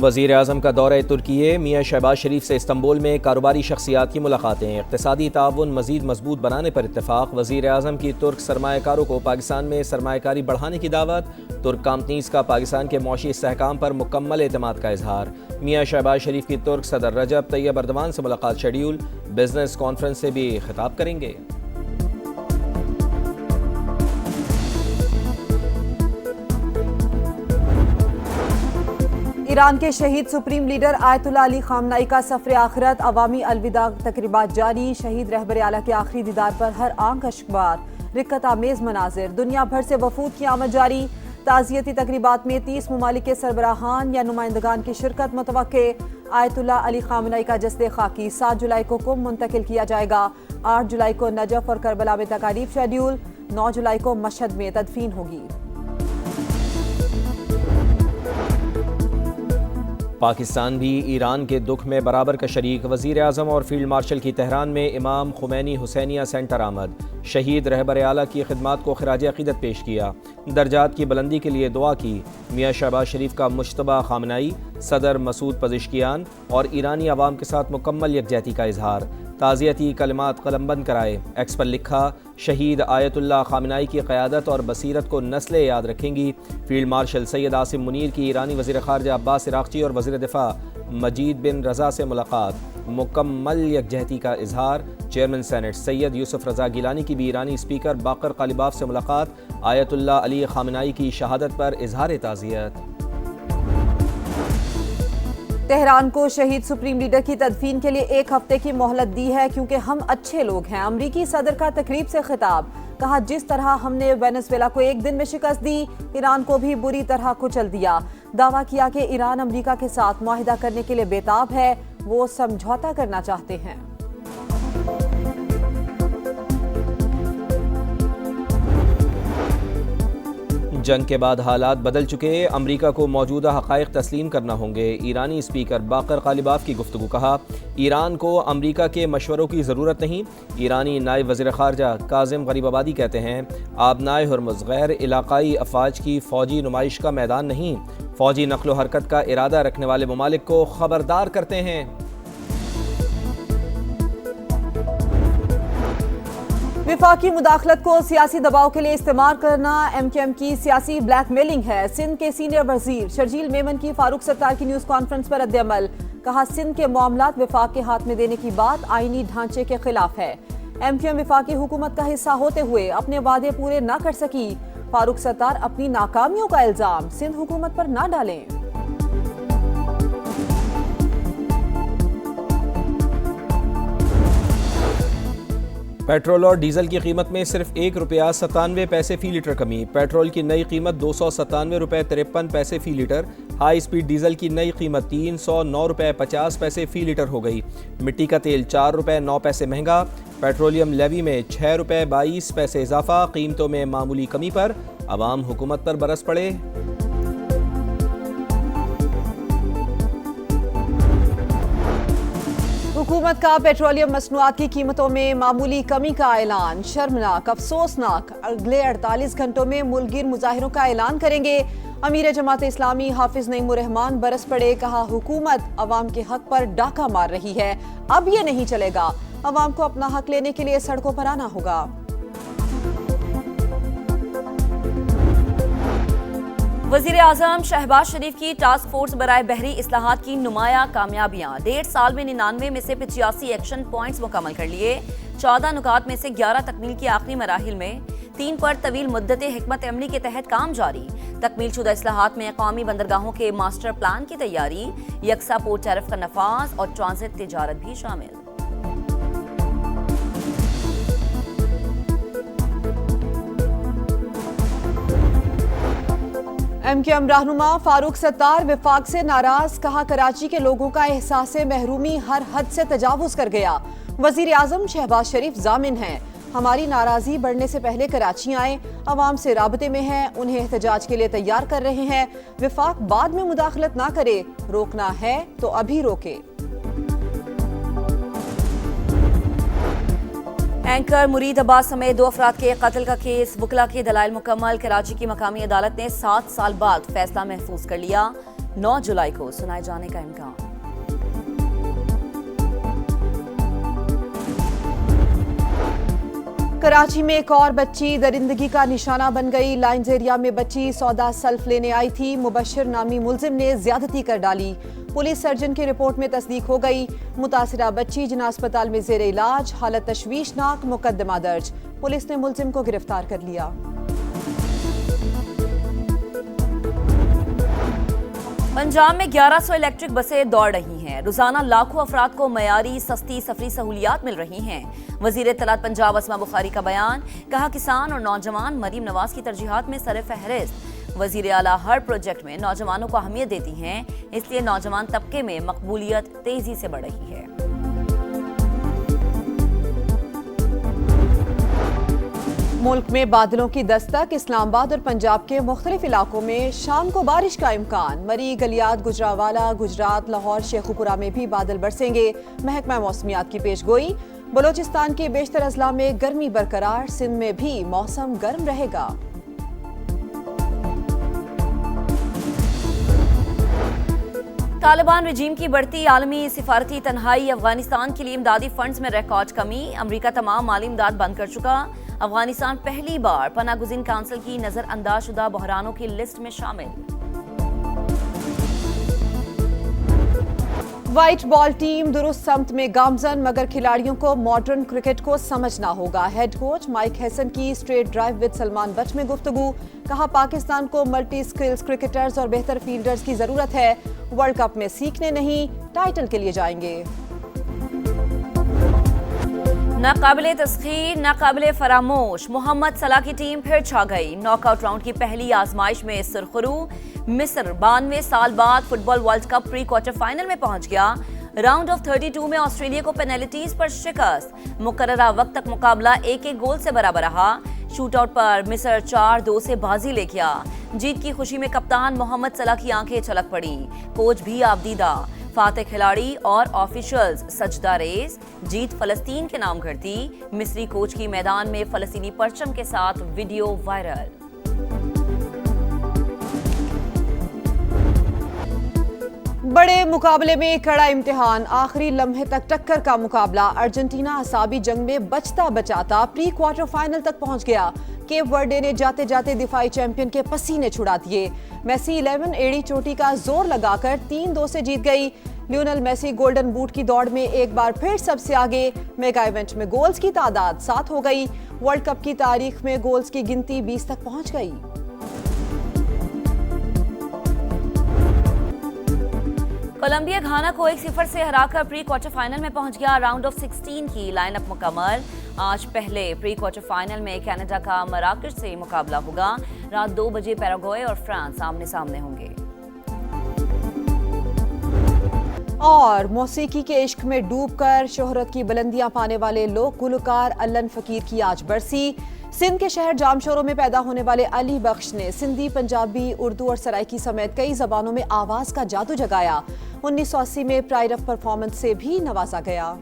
वज़ीर आज़म का दौरा तुर्की, मियाँ शहबाज शरीफ से इस्तंबुल में कारोबारी शख्सियात की मुलाकातें। इक़्तिसादी ताउन मज़ीद मजबूत बनाने पर इत्तेफाक। वज़ीर आज़म की तुर्क सरमायाकारों को पाकिस्तान में सरमायाकारी बढ़ाने की दावत। तुर्क कंपनीज़ का पाकिस्तान के मौशी इस्तेहकाम पर मुकम्मल एतमाद का इजहार। मियाँ शहबाज शरीफ की तुर्क सदर रजब तैयब अर्दवान से मुलाकात शेड्यूल। बिजनेस कॉन्फ्रेंस से भी खिताब करेंगे। ईरान के शहीद सुप्रीम लीडर आयतुल्ला अली खामनाई का सफ़र आखिरत, अवामी अलविदा तकरीबात जारी। शहीद रहबर आला के आखिरी दीदार पर हर आंख अश्कबार, रिक्कत आमेज मनाजिर। दुनिया भर से वफूद की आमद जारी। ताज़ियती तकरीबात में 30 ममालिक के सरबराहान या नुमाइंदगान की शिरकत मुतवक्के। आयतुल्ला अली खामनाई का जस्दे खाकी 7 जुलाई को कुम मुंतकिल किया जाएगा। 8 जुलाई को नजफ और करबला में तकारीब शेड्यूल। 9 जुलाई को मशहद में तदफीन होगी। पाकिस्तान भी ईरान के दुख में बराबर का शरीक। वज़ीर आज़म और फील्ड मार्शल की तेहरान में इमाम खुमैनी हुसैनिया सेंटर आमद। शहीद रहबर आला की खिदमात को खिराज अक़ीदत पेश किया। दर्जात की बुलंदी के लिए दुआ की। मियाँ शहबाज शरीफ का मुश्तबा खामनाई, सदर मसूद पज़िश्कियान और ईरानी अवाम के साथ मुकम्मल यकजहती का इजहार। ताज़ियती कलमात कलमबंद कराए। एक्स पर लिखा, शहीद आयतुल्ला खामनाई की क़यादत और बसीरत को नस्लें याद रखेंगी। फील्ड मार्शल सैयद आसिम मुनीर की ईरानी वज़ीर ख़ारजा अब्बास इराक़ची और वज़ीर दिफ़ा मजीद बिन रज़ा से मुलाकात। मुकम्मल यकजहती का इजहार। चेयरमैन सेनेट सैयद यूसुफ रज़ा गिलानी की भी ईरानी स्पीकर बाकर कालिबाफ से मुलाकात। आयतुल्ला अली खामनाई की शहादत पर इजहार ताज़ियत। तेहरान को शहीद सुप्रीम लीडर की तदफीन के लिए 1 हफ्ते की मोहलत दी है, क्योंकि हम अच्छे लोग हैं। अमरीकी सदर का तकरीब से खिताब, कहा जिस तरह हमने वेनेजुएला को 1 दिन में शिकस्त दी, ईरान को भी बुरी तरह कुचल दिया। दावा किया कि ईरान अमरीका के साथ मुआहिदा करने के लिए बेताब है, वो समझौता करना चाहते हैं। जंग के बाद हालात बदल चुके, अमरीका को मौजूदा हक़ाइक़ तस्लीम करना होंगे। ईरानी स्पीकर बाकर कालिबाफ की गुफ्तगू। कहा ईरान को अमरीका के मशवरों की ज़रूरत नहीं। ईरानी नायब वज़ीर ख़ारजा काज़िम गरीबाबादी कहते हैं, आबनाए हुर्मुज़ गैर इलाक़ाई अफ़वाज की फ़ौजी नुमाइश का मैदान नहीं, फ़ौजी नक़्लो हरकत का इरादा रखने वाले ममालिक को ख़बरदार करते हैं। विफाकी मुदाखलत को सियासी दबाव के लिए इस्तेमाल करना MKM की सियासी ब्लैकमेलिंग है। सिंध के सीनियर वजीर शर्जील मेमन की फारूक सत्तार की न्यूज़ कॉन्फ्रेंस पर रद्द-ए-अमल। कहा सिंध के मामलात विफाक के हाथ में देने की बात आईनी ढांचे के खिलाफ है। MKM विफाकी हुकूमत का हिस्सा होते हुए अपने वादे पूरे न कर सकी। फारूक सत्तार अपनी नाकामियों का इल्जाम सिंध हुकूमत पर न डालें। पेट्रोल और डीजल की कीमत में सिर्फ ₹1.97 फी लीटर कमी। पेट्रोल की नई कीमत ₹297.53 फी लीटर। हाई स्पीड डीजल की नई कीमत ₹309.50 फी लीटर हो गई। मिट्टी का तेल ₹4.09 महंगा। पेट्रोलियम लेवी में ₹6.22 इजाफा। कीमतों में मामूली कमी पर अवाम हुकूमत पर बरस पड़े। हुकूमत का पेट्रोलियम मसनूआत की कीमतों में मामूली कमी का ऐलान। शर्मनाक, अफसोसनाक। अगले 48 घंटों में मुल्कगिर मुजाहिरों का ऐलान करेंगे। अमीर जमात इस्लामी हाफिज नईमुर रहमान बरस पड़े। कहा हुकूमत अवाम के हक पर डाका मार रही है, अब ये नहीं चलेगा। अवाम को अपना हक लेने के लिए सड़कों पर आना होगा। वज़ीर आज़म शहबाज शरीफ की टास्क फोर्स बराए बहरी इस्लाहात की नुमाया कामयाबियां। 1.5 साल में 99 में से 85 एक्शन पॉइंट्स मुकम्मल कर लिए। 14 नुकात में से 11 तकमील की आखिरी मराहिल में, 3 पर तवील मुद्दत हिकमत अमली के तहत काम जारी। तकमील शुदा इस्लाहात में कौमी बंदरगाहों के मास्टर प्लान की तैयारी, यकसा पोर्ट टैरिफ का नफाज और ट्रांजिट तिजारत भी शामिल। MKM रहनुमा फारूक सत्तार विफाक से नाराज। कहा कराची के लोगों का एहसास महरूमी हर हद से तजावुज कर गया। वजीर आजम शहबाज शरीफ जामिन हैं। हमारी नाराजगी बढ़ने से पहले कराची आए, अवाम से राबते में है, उन्हें एहतजाज के लिए तैयार कर रहे हैं। विफाक बाद में मुदाखलत ना करे, रोकना है तो अभी रोके। एंकर मुरीद अब्बास समेत 2 अफराद के कत्ल का केस, वकला के दलाइल मुकम्मल। कराची की मकामी अदालत ने 7 साल बाद फैसला महफूज कर लिया। 9 जुलाई को सुनाए जाने का इम्कान। कराची में एक और बच्ची दरिंदगी का निशाना बन गई। लाइन्स एरिया में बच्ची सौदा सल्फ लेने आई थी। मुबश्शिर नामी मुलजिम ने ज्यादती कर डाली। पुलिस सर्जन की रिपोर्ट में तस्दीक हो गई। मुतासिरा बच्ची जिन्ना अस्पताल में जेर इलाज, हालत तशवीशनाक, मुकदमा दर्ज। पुलिस ने मुलजिम को गिरफ्तार कर लिया। पंजाब में 1100 इलेक्ट्रिक बसें दौड़ रही हैं। रोजाना लाखों अफराद को मयारी सस्ती सफरी सहूलियात मिल रही हैं। वजीर इत्तलात पंजाब अस्मा बुखारी का बयान, कहा किसान और नौजवान मरीम नवाज की तरजीहात में सर फहरिस्त। वजीर आला हर प्रोजेक्ट में नौजवानों को अहमियत देती हैं, इसलिए नौजवान तबके में मकबूलियत तेजी से बढ़ रही है। मुल्क में बादलों की दस्तक। इस्लामाबाद और पंजाब के मुख्तलिफ इलाकों में शाम को बारिश का इम्कान। मरी, गलियात, गुजरावाला, गुजरात, लाहौर, शेखुपुरा में भी बादल बरसेंगे। महकमा मौसमियात की पेशगोई। बलोचिस्तान के बेशतर अजला में गर्मी बरकरार। सिंध में भी मौसम गर्म रहेगा। तालिबान रजीम की बढ़ती आलमी सिफारती तन्हाई। अफगानिस्तान के लिए इमदादी फंड्स में रिकॉर्ड कमी। अमरीका तमाम माली इमदाद बंद कर चुका। अफगानिस्तान पहली बार पनागुज़ीन काउंसिल की नजरअंदाज शुदा बहरानों की लिस्ट में शामिल। व्हाइट बॉल टीम दुरुस्त समत में गामजन, मगर खिलाड़ियों को मॉडर्न क्रिकेट को समझना होगा। हेड कोच माइक हैसन की straight drive with Salman but में गुफ्तगू। कहा पाकिस्तान को मल्टी स्किल्स क्रिकेटर्स और बेहतर फील्डर्स की जरूरत है। वर्ल्ड कप में सीखने नहीं, टाइटल के लिए जाएंगे। नाकाबिले तस्खीर, नाकाबिले फरामोश, मोहम्मद सलाह की टीम फिर छा गई। नॉकआउट राउंड की पहली आजमाइश में सुरखरू। मिस्र 92 साल बाद football world cup pre quarter final में पहुंच गया। राउंड ऑफ 32 में ऑस्ट्रेलिया को पेनल्टीज पर शिकस्त। मुकर्ररा वक्त तक मुकाबला 1-1 गोल से बराबर रहा। शूटआउट पर मिस्र 4-2 से बाजी ले गया। जीत की खुशी में कप्तान मोहम्मद सलाह की आंखें छलक पड़ी। कोच भी आबदीदा। फातेह खिलाड़ी और ऑफिशियल्स सजदा रेज। जीत फलस्तीन के नाम करती। मिस्री कोच की मैदान में फलस्तीनी परचम के साथ वीडियो वायरल। बड़े मुकाबले में कड़ा इम्तिहान। आखिरी लम्हे तक टक्कर का मुकाबला। अर्जेंटीना असाबी जंग में बचता बचाता प्री क्वार्टर फाइनल तक पहुंच गया। केप वर्डे ने जाते जाते दिफाई चैंपियन के पसीने छुड़ा दिए। मेसी 11 एड़ी चोटी का जोर लगाकर 3-2 से जीत गई। लियोनेल मेसी गोल्डन बूट की दौड़ में एक बार फिर सबसे आगे। मेगा इवेंट में गोल्स की तादाद 7 हो गई। वर्ल्ड कप की तारीख में गोल्स की गिनती 20 तक पहुंच गई। कोलंबिया घाना को 1-0 से हराकर प्री क्वार्टर फाइनल में पहुंच गया। राउंड ऑफ 16 की लाइनअप मुकम्मल। आज पहले प्री क्वार्टर फाइनल में कनाडा का मराकश से मुकाबला होगा। रात 2 बजे पैराग्वे और फ्रांस आमने सामने होंगे। और मौसीकी के इश्क में डूबकर शोहरत की बुलंदियां पाने वाले लोक गुलकार अल्लन फकीर की आज बरसी। सिंध के शहर जामशोरों में पैदा होने वाले अली बख्श ने सिंधी, पंजाबी, उर्दू और सराइकी समेत कई जबानों में आवाज का जादू जगाया। 1980 में प्राइड ऑफ परफॉर्मेंस से भी नवाजा गया।